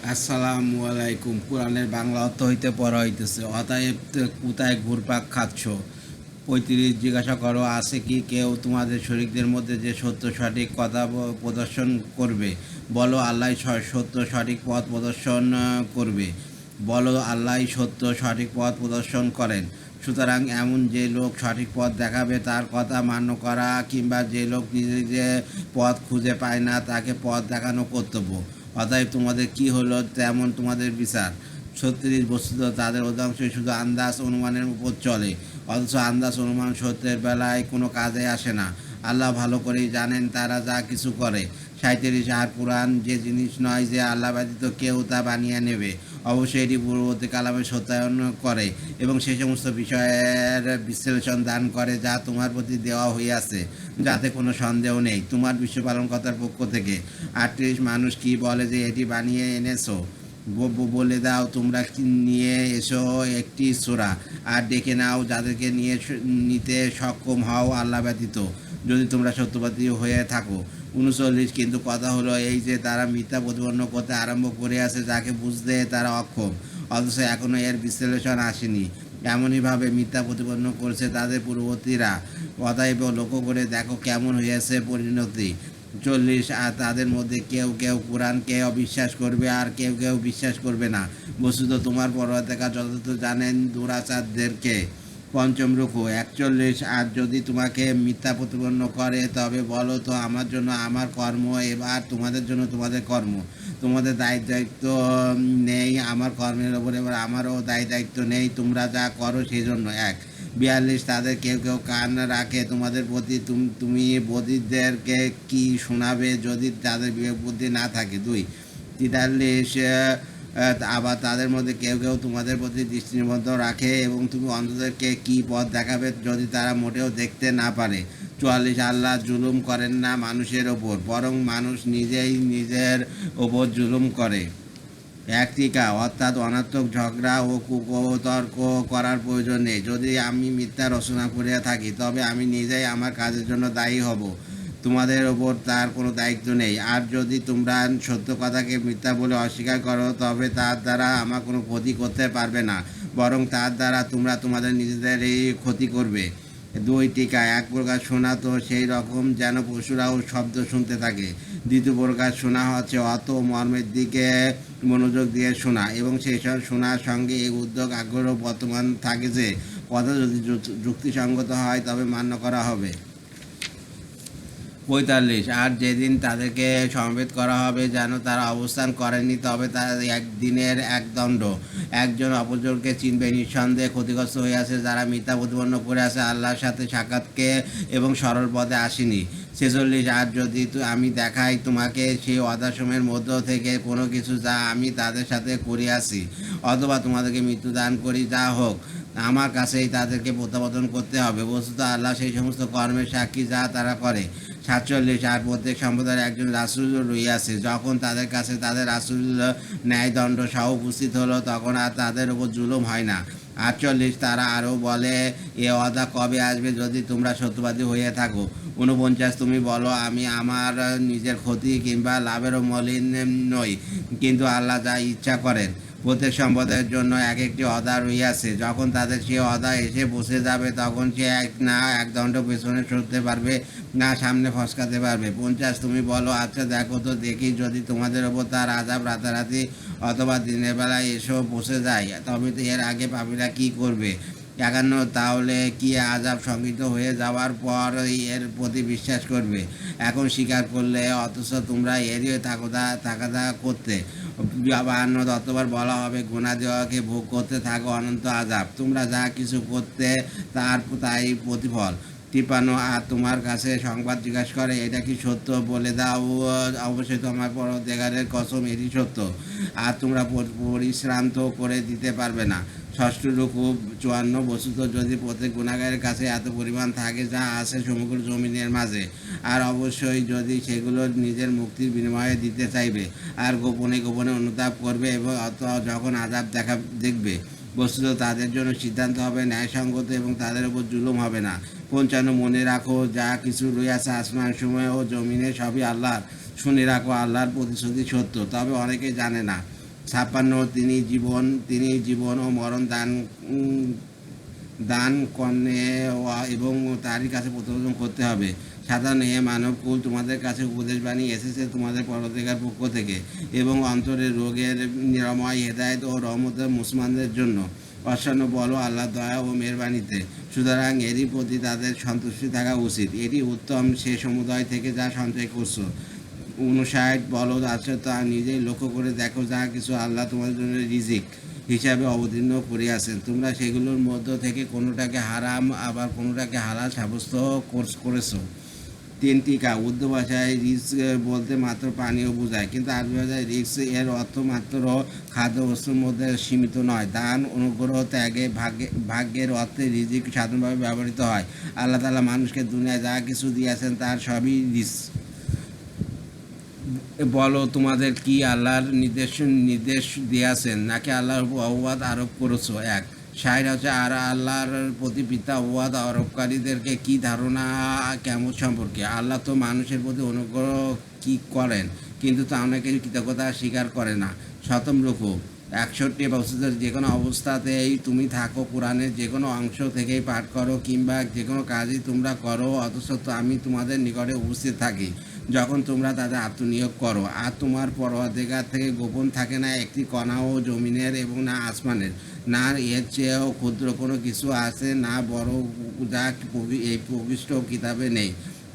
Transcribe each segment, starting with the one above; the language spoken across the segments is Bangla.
আসসালামু আলাইকুম। কোরআনের বাংলা অর্থ হইতে পড়া হইতেছে, অতএব কোথায় ঘুরপাক খাচ্ছ? 35 জিজ্ঞাসা করো, আছে কি কেউ তোমাদের শরীকদের মধ্যে যে সত্য সঠিক কথা প্রদর্শন করবে? বলো, আল্লাহ সত্য সঠিক পথ প্রদর্শন করবে। বলো, আল্লাহ সত্য সঠিক পথ প্রদর্শন করেন। সুতরাং এমন যে লোক সঠিক পথ দেখাবে তার কথা মান্য করা, কিংবা যে লোক নিজে পথ খুঁজে পায় না তাকে পথ দেখানো কর্তব্য। অতএব তোমাদের কি হলো তেমন তোমাদের বিচার। 36 বস্তুত তাদের অধিকাংশই শুধু আন্দাজ অনুমানের উপর চলে, অথচ আন্দাজ অনুমান সত্যের বেলায় কোনো কাজে আসে না। আল্লাহ ভালো করেই জানেন তারা যা কিছু করে। 37 আর কোরআন যে জিনিস নয় যে আল্লাহ ব্যতীত কেউ তা বানিয়ে নেবে। অবশ্যই এটি পূর্ববর্তী কালামে সত্যায়ন করে এবং সে সমস্ত বিষয়ের বিশ্লেষণ দান করে যা তোমার প্রতি দেওয়া হইয়াছে, যাতে কোনো সন্দেহ নেই। তোমার বিশ্ব পালনকর্তার পক্ষ থেকে 38 মানুষ কি বলে যে এটি বানিয়ে এনেছো? বলে দাও, তোমরা নিয়ে এসো একটি সূরা আর ডেকে নাও যাদেরকে নিতে সক্ষম হও আল্লাহ ব্যতীত, যদি তোমরা সত্যবাদী হয়ে থাকো। 39 কিন্তু কথা হলো এই যে তারা মিথ্যা প্রতিপন্ন করতে আরম্ভ করে আছে যাকে বুঝতে তারা অক্ষম, অথচ এখনও এর বিশ্লেষণ আসেনি। এমনইভাবে মিথ্যা প্রতিপন্ন করছে তাদের পূর্ববর্তীরা। অতএব লক্ষ্য করে দেখো কেমন হয়েছে পরিণতি। 40 আর তাদের মধ্যে কেউ কেউ কোরআনকে অবিশ্বাস করবে আর কেউ কেউ বিশ্বাস করবে না। বস্তুত তোমার পরবর্তীকার যথাযথ জানেন দুরাচারদেরকে। পঞ্চম রুকু 41 আর যদি তোমাকে মিথ্যা প্রতিপন্ন করে তবে বলো তো আমার জন্য আমার কর্ম, এবার তোমাদের জন্য তোমাদের কর্ম। তোমাদের দায়িত্ব নেই আমার কর্মের ওপর, এবার আমারও দায়িত্ব নেই তোমরা যা করো সেই জন্য। 42 তাদের কেউ কেউ কান রাখে তোমাদের প্রতি, তুমি বধিরদেরকে কি শোনাবে যদি তাদের বিবেক বুদ্ধি না থাকে? 43 আবার তাদের মধ্যে কেউ কেউ তোমাদের প্রতি দৃষ্টি নিবদ্ধ রাখে এবং তুমি অন্ধদেরকে কি পথ দেখাবে যদি তারা মোটেও দেখতে না পারে? 44 আল্লাহ জুলুম করেন না মানুষের ওপর, বরং মানুষ নিজেই নিজের ওপর জুলুম করে। টিকা অর্থাৎ অনাত্মক ঝগড়া ও কুতর্ক করার প্রয়োজন নেই। যদি আমি মিথ্যা রচনা করিয়া থাকি তবে আমি নিজেই আমার কাজের জন্য দায়ী হব, তোমাদের ওপর তার কোনো দায়িত্ব নেই। আর যদি তোমরা সত্য কথাকে মিথ্যা বলে অস্বীকার করো তবে তার দ্বারা আমার কোনো ক্ষতি করতে পারবে না, বরং তার দ্বারা তোমরা তোমাদের নিজেদেরই ক্ষতি করবে। 2 এক প্রকার শোনা তো সেই রকম যেন পশুরাও শব্দ শুনতে থাকে। দ্বিতীয় প্রকার শোনা হচ্ছে অত মর্মের দিকে মনোযোগ দিয়ে শোনা এবং সেই সব শোনার সঙ্গে এই উদ্যোগ আগ্রহ বর্তমান থাকে যে কথা যদি যুক্তিসঙ্গত হয় তবে মান্য করা হবে। 45 আর যেদিন তাদেরকে সমবেত করা হবে যেন তারা অবস্থান করেনি তবে তারা একদিনের এক দণ্ড। একজন অপরজনকে চিনবে, নিঃসন্দেহে ক্ষতিগ্রস্ত হয়ে আছে যারা মিথ্যা প্রতিপন্ন করে আছে আল্লাহর সাথে সাক্ষাৎকে এবং সরল পথে আসেনি। 46 আর যদি আমি দেখাই তোমাকে সেই অদাসমের মধ্য থেকে কোনো কিছু যা আমি তাদের সাথে করিয়াছি, অথবা তোমাদেরকে মৃত্যু দান করি, যা হোক আমার কাছেই তাদেরকে প্রত্যাবর্তন করতে হবে। বস্তুত আল্লাহ সেই সমস্ত কর্মের সাক্ষী যা তারা করে। 47 আর প্রত্যেক সম্প্রদায়ের একজন রাসূল রইয়াছে, যখন তাদের কাছে তাদের রাসূল ন্যায়দণ্ড সহ উপস্থিত হলো তখন আর তাদের উপর জুলুম হয় না। 48 তারা আরও বলে, এ ওয়াদা কবে আসবে যদি তোমরা সত্যবাদী হয়ে থাকো? 49 তুমি বলো, আমি আমার নিজের ক্ষতি কিংবা লাভেরও মলিন নই, কিন্তু আল্লাহ যা ইচ্ছা করেন। প্রত্যেক সম্প্রদায়ের জন্য এক একটি অদা রইয়াছে, যখন তাদের সে অদা এসে বসে যাবে তখন সে না এক দণ্ড পেছনে সরতে পারবে না সামনে ফসকাতে পারবে। 50 তুমি বলো, আচ্ছা দেখো তো দেখি যদি তোমাদের ওপর তার আযাব রাতারাতি অথবা দিনের বেলায় এসেও বসে যায় তবে তো এর আগে পাপীরা কী করবে? 51 তাহলে কি আযাব সংগৃহীত হয়ে যাওয়ার পর এর প্রতি বিশ্বাস করবে? এখন স্বীকার করলে অথচ তোমরা এরই থাকা করতে। 52 ততবার বলা হবে, গুনাহ দেওয়াকে ভোগ করতে থাকো অনন্ত আযাব, তোমরা যা কিছু করতে তাই প্রতিফল। 53 আর তোমার কাছে সংবাদ জিজ্ঞাসা করে এটা কি সত্য? বলে দাও, অবশ্যই তোমার পরওয়ারদিগারের কসম এটি সত্য, আর তোমরা পরিশ্রান্ত করে দিতে পারবে না। ষষ্ঠ রুকু 54 বস্তুত যদি প্রত্যেক গুনাহগারের কাছে এত পরিমাণ থাকে যা আছে সমগ্র জমিনের মাঝে, আর অবশ্যই যদি সেগুলো নিজের মুক্তির বিনিময়ে দিতে চাইবে আর গোপনে গোপনে অনুতাপ করবে এবং যখন আযাব দেখবে, বস্তুত তাদের জন্য সিদ্ধান্ত হবে ন্যায়সঙ্গত এবং তাদের উপর জুলুম হবে না। 55 মনে রাখো যা কিছু রয়েছে আসমান সময় ও জমিনে সবই আল্লাহর। শুনে রাখো আল্লাহর প্রতিশ্রুতি সত্য, তবে অনেকেই জানে না। 56 তিনি জীবন ও মরণ দান কর্ণে এবং তারই কাছে প্রতিবেদন করতে হবে। সাধারণ হে মানবকুল, তোমাদের কাছে উপদেশবাণী এসেছে তোমাদের পরদিকার পক্ষ থেকে এবং অন্তরের রোগের নিরাময়, হেদায়েত ও রহমতের মুসলমানদের জন্য। অশ্বান্য বলো আল্লাহ দয়া ও মেহরবানিতে, সুতরাং এরই প্রতি তাদের সন্তুষ্টি থাকা উচিত। এটি উত্তম সে সমুদায় থেকে যা সঞ্চয় করছো। 59 বলো আছে তা নিজেই লক্ষ্য করে দেখো যা কিছু আল্লাহ তোমাদের জন্য রিজিক হিসাবে অবতীর্ণ করিয়াছেন, তোমরা সেগুলোর মধ্য থেকে কোনোটাকে হারাম আবার কোনোটাকে হালাল সাব্যস্ত করেছো। 3 টিকা। উর্দু ভাষায় রিস্ক বলতে মাত্র পানীয় বোঝায়, কিন্তু আরবি ভাষায় রিস্ক এর অর্থ মাত্র খাদ্য বস্তুর মধ্যে সীমিত নয়। দান, অনুগ্রহ, ত্যাগে, ভাগ্যের অর্থে রিজিক সাধারণভাবে ব্যবহৃত হয়। আল্লাহ তাআলা মানুষকে দুনিয়ায় যা কিছু দিয়েছেন তার সবই রিস্ক। বলো তোমাদের কি আল্লাহর নির্দেশ দিয়েছেন নাকি আল্লাহর উপর অপবাদ আরোপ করেছো? 1 শায়ের হচ্ছে আর আল্লাহর প্রতি পিতা অপবাদ আরোপকারীদেরকে কি ধারণা কেমন সম্পর্কে? আল্লাহ তো মানুষের প্রতি অনুগ্রহ কি করেন, কিন্তু তা অনেকে কৃতজ্ঞতা স্বীকার করে না। 7 রুকু। 61 বছর যে কোনো অবস্থাতেই তুমি থাকো, কোরআনের যে কোনো অংশ থেকেই পাঠ করো কিংবা যে কোনো কাজই তোমরা করো, অথচ আমি তোমাদের নিকটে উপস্থিত থাকি যখন তোমরা তাদের আত্মনিয়োগ করো। আর তোমার পরওয়ারদিগার থেকে গোপন থাকে না একটি কণাও জমিনের এবং না আসমানের, না এর চেয়েও ক্ষুদ্র কোনো কিছু আছে, না বড় যা এই প্রবিষ্ট কিতাবে নেই।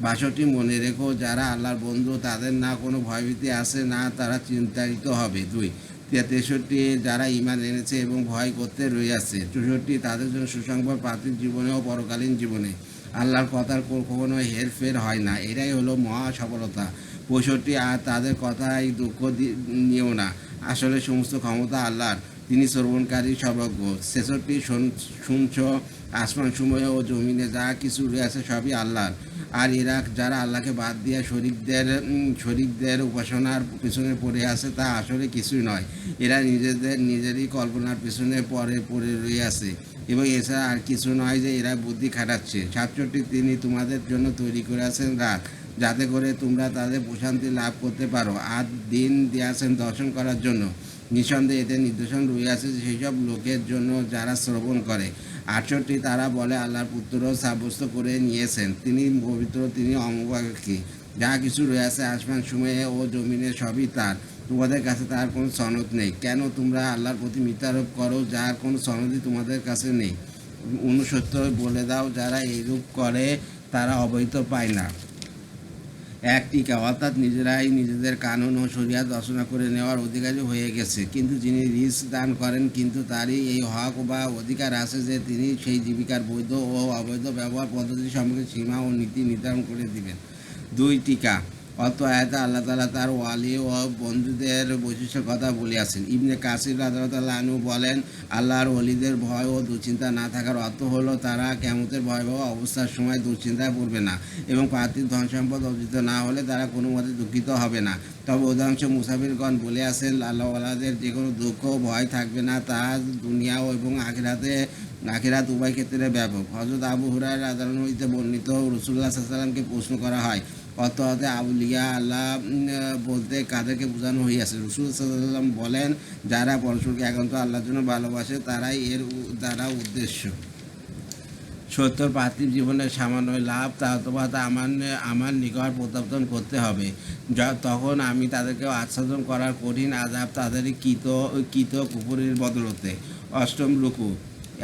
62 মনে রেখো যারা আল্লাহর বন্ধু তাদের না কোনো ভয়ভীতি আছে না তারা চিন্তিত হবে। 2 63 যারা ঈমান এনেছে এবং ভয় করতে রইয়াছে। 64 তাদের জন্য সুসংবাদ পার্থিব জীবনে ও পরকালীন জীবনে। আল্লাহর কথার কখনো হেরফের হয় না, এটাই হলো মহা সফলতা। 65 আর তাদের কথায় দুঃখ নিও না, আসলে সমস্ত ক্ষমতা আল্লাহর, তিনি শ্রবণকারী সর্বজ্ঞ। 66 শুনছ আসমান সমূহে ও জমিনে যা কিছু রয়েছে সবই আল্লাহর। আর এরা যারা আল্লাহকে বাদ দিয়ে শরীকদের উপাসনার পিছনে পড়ে আছে তা আসলে কিছুই নয়, এরা নিজেরই কল্পনার পিছনে পড়ে রয়েছে এবং এছাড়া আর কিছু নয় যে এরা বুদ্ধি খাটাচ্ছে। 67 তিনি তোমাদের জন্য তৈরি করেছেন রাত, যাতে করে তোমরা তাদের প্রশান্তি লাভ করতে পারো, আর দিন দিয়েছেন দর্শন করার জন্য। নিঃসন্দেহে এতে নির্দেশন রয়েছে সেই সব লোকের জন্য যারা শ্রবণ করে। 68 তারা বলে আল্লাহর পুত্র সাব্যস্ত করে নিয়েছেন, তিনি পবিত্র, তিনি অমুখাপেক্ষী। যা কিছু রয়েছে আসমান সমূহে ও জমিনে সবই তার, তোমাদের কাছে তার কোনো সনদ নেই। কেন তোমরা আল্লাহর প্রতি মিথ্যারোপ করো যার কোনো সনদই তোমাদের কাছে নেই? 69 বলে দাও যারা এইরূপ করে তারা অবৈধ পায় না। 1 টিকা। অর্থাৎ নিজেরাই নিজেদের কানুন ও শরিয়াত রচনা করে নেওয়ার অধিকারী হয়ে গেছে, কিন্তু যিনি রিস্ক দান করেন কিন্তু তারই এই হক বা অধিকার আছে যে তিনি সেই জীবিকার বৈধ ও অবৈধ ব্যবহার পদ্ধতি সম্পর্কে সীমা ও নীতি নির্ধারণ করে দিবেন। 2 টিকা। অত আয়াতে আল্লাহ তাআলা তার ওয়ালি ও বন্ধুদের বৈশিষ্ট্যের কথা বলিয়াছেন। ইবনে কাসির রাদিয়াল্লাহু আনহু বলেন, আল্লাহর ওলিদের ভয় ও দুশ্চিন্তা না থাকার অর্থ হলো তারা কিয়ামতের ভয়াবহ অবস্থার সময় দুশ্চিন্তায় পড়বে না এবং পার্থিব ধন সম্পদ অর্জিত না হলে তারা কোনো মতে দুঃখিত হবে না। তবে অধিকাংশ মুসাফিরগণ বলিয়াছেন, আল্লাহওয়ালাদের যে কোনো দুঃখ ভয় থাকবে না, তা দুনিয়া এবং আখিরাত উভয় ক্ষেত্রে ব্যাপক। হযরত আবু হুরায়রা রাদিয়াল্লাহু আনহু হইতে বর্ণিত, রাসূলুল্লাহ সাল্লাল্লাহু আলাইহি ওয়াসাল্লামকে প্রশ্ন করা হয়, অর্থ হতে আউলিয়া আল্লাহ বলতে কাদেরকে বোঝানো হইয়াছে? রাসূল সাল্লাল্লাহু আলাইহি ওয়াসাল্লাম বলেন, যারা পরস্পরকে একান্ত আল্লাহর জন্য ভালোবাসে তারাই এর দ্বারা উদ্দেশ্য। 70 পার্থিব জীবনের সামান্য লাভ তা অথবা তা আমার নিকট প্রত্যাবর্তন করতে হবে, তখন আমি তাদেরকে আচ্ছাদন করার কঠিন আযাব তাদেরই কৃত কুফরের বদলতে। 8 রুকু।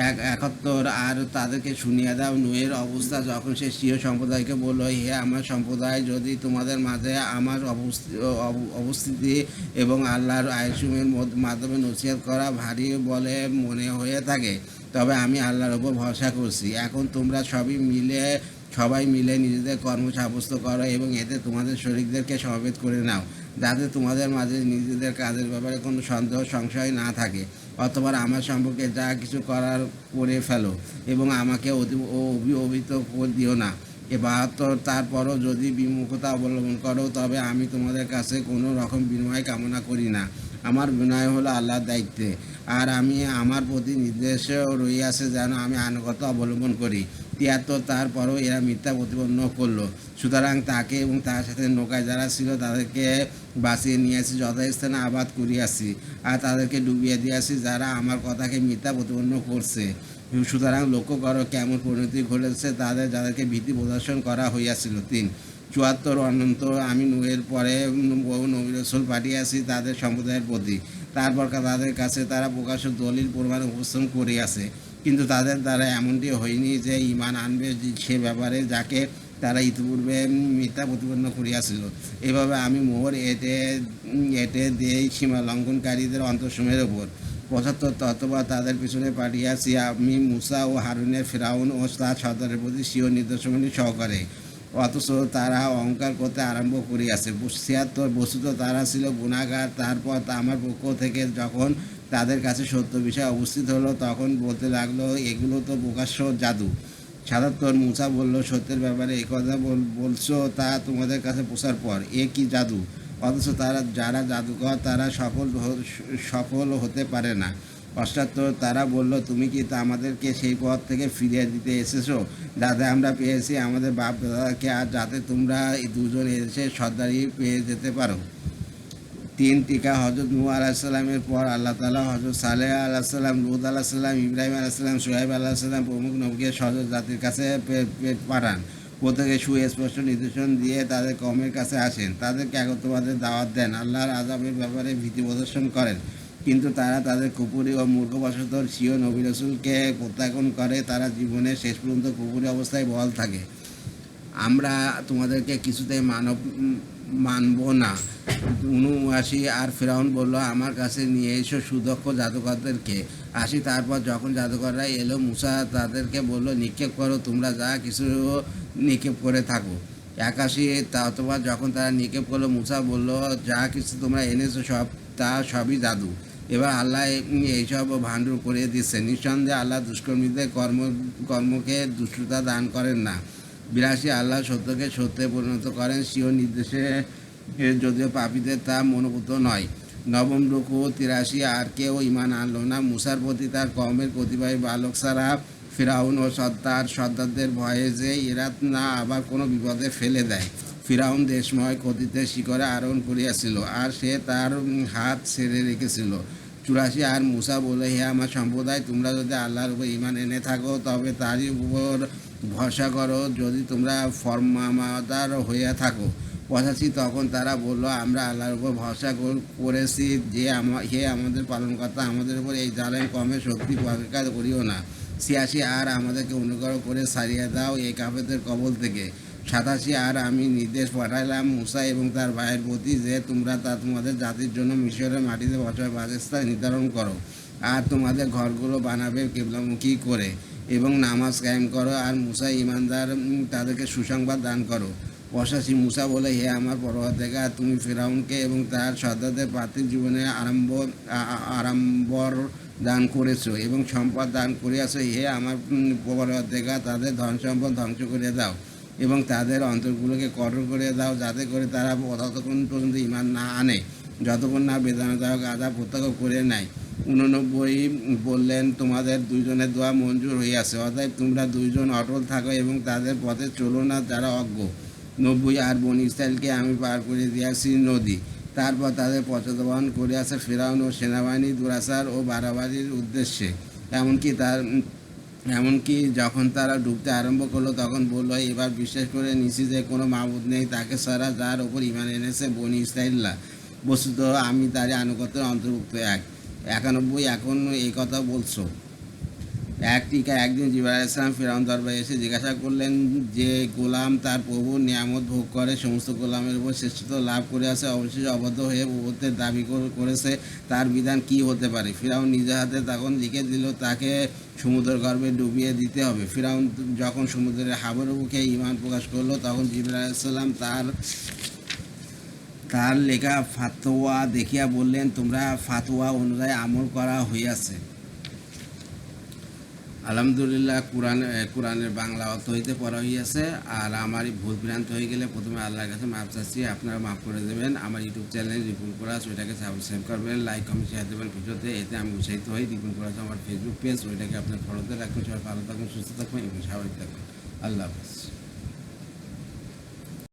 71 আর তাদেরকে শুনিয়ে দাও নূহের অবস্থা যখন সে স্বীয় সম্প্রদায়কে বলল, হে আমার সম্প্রদায়, যদি তোমাদের মাঝে আমার অবস্থিতি এবং আল্লাহর আয়াতসমূহের মাধ্যমে নসিহত করা ভারী বলে মনে হয়ে থাকে তবে আমি আল্লাহর ওপর ভরসা করছি। এখন তোমরা সবাই মিলে নিজেদের কর্ম সাব্যস্ত করো এবং এতে তোমাদের শরীকদেরকে সমবেত করে নাও, যাতে তোমাদের মাঝে নিজেদের কাজের ব্যাপারে কোনো সন্দেহ সংশয় না থাকে। অথবা আমার সম্পর্কে যা কিছু করার করে ফেলো এবং আমাকে অভিহিত দিও না। 72 তারপরও যদি বিমুখতা অবলম্বন করো তবে আমি তোমাদের কাছে কোনো রকম বিনিময় কামনা করি না, আমার বিনয় হলো আল্লাহর দায়িত্বে, আর আমি আমার প্রতি নির্দেশও রইয়াছে যেন আমি আনুগত্য অবলম্বন করি। 73 তারপরও এরা মিথ্যা প্রতিপন্ন করলো, সুতরাং তাকে এবং তার সাথে নৌকায় যারা ছিল তাদেরকে বাঁচিয়ে নিয়েছি, যথাস্থানে আবাদ করিয়াছি, আর তাদেরকে ডুবিয়ে দিয়েছি যারা আমার কথাকে মিথ্যা প্রতিপন্ন করছে। সুতরাং লক্ষ্য করো কেমন পরিণতি ঘটেছে তাদের, যাদেরকে ভীতি প্রদর্শন করা হইয়াছিল। 3 74 অনন্ত আমি নূহের পরে বহু নবী রাসূল পাঠিয়েছি তাদের সম্প্রদায়ের প্রতি, তারপর তাদের কাছে তারা প্রকাশ্য দলিল প্রমাণ উপস্থাপন করিয়াছে, কিন্তু তাদের দ্বারা এমনটি হয়নি যে ঈমান আনবে সে ব্যাপারে যাকে তারা ইতিপূর্বে মিথ্যা প্রতিপন্ন করিয়াছিল। এভাবে আমি মোহর এঁটে দিই সীমা লঙ্ঘনকারীদের অন্তঃসময়ের ওপর। 75 ততবার তাদের পিছনে পাঠিয়েছি আমি মূসা ও হারুনের, ফিরআউন ও তার সর্দারের প্রতি স্বীয় নির্দেশনাবলী সহকারে, অথচ তারা অহংকার করতে আরম্ভ করিয়াছে। 76 বস্তুত তারা ছিল গুনাহগার। তারপর আমার পক্ষ থেকে যখন তাদের কাছে সত্য বিষয় উপস্থিত হলো তখন বলতে লাগলো, এগুলো তো প্রকাশ্য জাদু। 77 মূসা বলল, সত্যের ব্যাপারে এই কথা বলছো তা তোমাদের কাছে পৌঁছার পর এ কি জাদু? অথচ যারা জাদুকর তারা সফল হতে পারে না। 78 তারা বলল, তুমি কি তা আমাদেরকে সেই পথ থেকে ফিরিয়ে দিতে এসেছো যাতে আমরা পেয়েছি আমাদের বাপ দাদাকে, আর যাতে তোমরা দুজন এসে সর্দারি পেয়ে যেতে পারো। 3 টিকা হজরত নূহ আলাইসাল্লামের পর আল্লাহ তাআলা হজরত সালেহ আলাইসাল্লাম, লূত আলাইসাল্লাম, ইব্রাহিম আলাইসাল্লাম, শুআয়ব আলাইসাল্লাম প্রমুখ নবীকে সহজ জাতির কাছে পাঠান। প্রত্যেকে সুস্পষ্ট নির্দেশন দিয়ে তাদের কওমের কাছে আসেন, তাদেরকে একত্ববাদের দাওয়াত দেন, আল্লাহর আযাবের ব্যাপারে ভীতি প্রদর্শন করেন। কিন্তু তারা তাদের কুপুরি ও মূর্খবশত স্বীয় নবী রাসূলকে প্রত্যাখ্যান করে, তারা জীবনের শেষ পর্যন্ত কুপুরি অবস্থায় বহাল থাকে। আমরা তোমাদেরকে কিছুতেই মানব না। 79 আর ফিরআউন বলল, আমার কাছে নিয়ে এসো সুদক্ষ জাদুকরদেরকে। 80 তারপর যখন জাদুকররা এলো মূসা তাদেরকে বলল, নিক্ষেপ করো, তোমরা যা কিছু নিক্ষেপ করে থাকো। 81 অতঃপর যখন তারা নিক্ষেপ করলো মূসা বলল, যা কিছু তোমরা এনেছো সবই জাদু। এবার আল্লাহ এইসব ভাণ্ডুর করে দিচ্ছে। নিঃসন্দেহে আল্লাহ দুষ্কর্মীদের কর্মকে দুষ্টতা দান করেন না। 82 আল্লাহ সত্যকে সত্যে পরিণত করেন স্বীয় নির্দেশে, যদিও পাপীদের তা মনোভূত নয়। 9 রুকু 83 আর কেউ ঈমান আনলো না মূসার প্রতি তার কওমের কতিপয় বালক ছাড়া, ফিরআউন ও তার সর্দারদের ভয়ে যে এরা না আবার কোনো বিপদে ফেলে দেয়। ফিরআউন দেশময় ক্ষতিতে শিখরে আরোহণ করিয়াছিল, আর সে তার হাত ছেড়ে রেখেছিল। 84 আর মূসা বলে, হে আমার সম্প্রদায়, তোমরা যদি আল্লাহর উপর ঈমান এনে থাকো তবে তারই উপর ভরসা করো, যদি তোমরা ফরমাদার হইয়া থাকো। 85 তখন তারা বলল, আমরা আল্লাহর উপর ভরসা করেছি, যে হে আমাদের পালনকর্তা, আমাদের উপর এই জালেম কমের শক্তি প্রকাশ করিও না। 86 আর আমাদেরকে অনুগ্রহ করে ছাড়িয়ে দাও এই কাফেরদের কবল থেকে। 87 আর আমি নির্দেশ পাঠাইলাম মূসা এবং তার ভাইয়ের প্রতি যে তোমরা তোমাদের জাতির জন্য মিশরের মাটিতে বসার বাসস্থান নির্ধারণ করো, আর তোমাদের ঘরগুলো বানাবে কিবলামুখী করে, এবং নামাজ কায়েম করো, আর মূসা ঈমানদার তাদেরকে সুসংবাদ দান করো। 85 মূসা বলে, হে আমার পরওয়ারদিগার, তুমি ফিরআউনকে এবং তার সর্দারদের পার্থিব জীবনে আড়ম্বর দান করেছো এবং সম্পদ দান করিয়াছো। হে আমার পরওয়ারদিগার, তাদের ধন সম্পদ ধ্বংস করে দাও এবং তাদের অন্তরগুলোকে কঠোর করে দাও, যাতে করে তারা ততক্ষণ পর্যন্ত ঈমান না আনে যতক্ষণ না বেদনাদায়ক আযাব প্রত্যক্ষ করে নেয়। 89 বললেন, তোমাদের দুইজনের দোয়া মঞ্জুর হইয়াছে, অতএব তোমরা দুইজন অটল থাকো এবং তাদের পথে চলো না যারা অজ্ঞ। 90 আর বনী ইসরাইলকে আমি পার করে দিয়েছি নদী, তারপর তাদের পশ্চাৎপদ করিয়াছে ফিরআউন ও সেনাবাহিনী দুরাচার ও বাড়াবাড়ির উদ্দেশ্যে। এমনকি যখন তারা ডুবতে আরম্ভ করলো তখন বলল, এবার বিশ্বাস করে নিছি যে কোনো মাবুদ নেই তাকে ছাড়া, যার ওপর ঈমান এনেছে বনী ইসরাইলরা। বস্তুত আমি তারই আনুগত্যের অন্তর্ভুক্ত। 91 এখন এই কথা বলছো। 1 টিকা একদিন জিবরাইল আলাইহিস সালাম ফিরআউন দরবারে এসে জিজ্ঞাসা করলেন, যে গোলাম তার প্রভুর নিয়ামত ভোগ করে সমস্ত গোলামের উপর শ্রেষ্ঠত্ব লাভ করিয়াছে, অবশেষে অবদ্ধ হয়ে প্রভুত্বের দাবি করেছে, তার বিধান কি হতে পারে? ফিরআউন নিজের হাতে তখন লিখে দিল, তাকে সমুদ্র গর্ভে ডুবিয়ে দিতে হবে। ফিরআউন যখন সমুদ্রের হাবর মুখে ঈমান প্রকাশ করলো তখন জিবরাইল আলাইহিস সালাম তার লেখা ফাতোয়া দেখিয়া বললেন, তোমরা ফাতোয়া অনুযায়ী আমল করা হইয়াছে। আলহামদুলিল্লাহ, কোরআনের বাংলা অর্থ হইতে পড়া হইয়াছে। আর আমারই ভুল ভ্রান্ত হয়ে গেলে প্রথমে আল্লাহর কাছে মাপ চাচ্ছি, আপনারা মাফ করে দেবেন। আমার ইউটিউব চ্যানেল রিপুন কোরাস, ওইটাকে সাবস্ক্রাইব করবেন, লাইক কমেন্ট শেয়ার দেবেন ভিডিওতে, এতে আমি উৎসাহিত হই। রিপুন কোরাস আমার ফেসবুক পেজ, ওইটাকে আপনার ফলোতে রাখবেন। সবাই ভালো থাকুন, সুস্থ থাকবেন এবং স্বাভাবিক থাকবেন। আল্লাহ হাফেজ।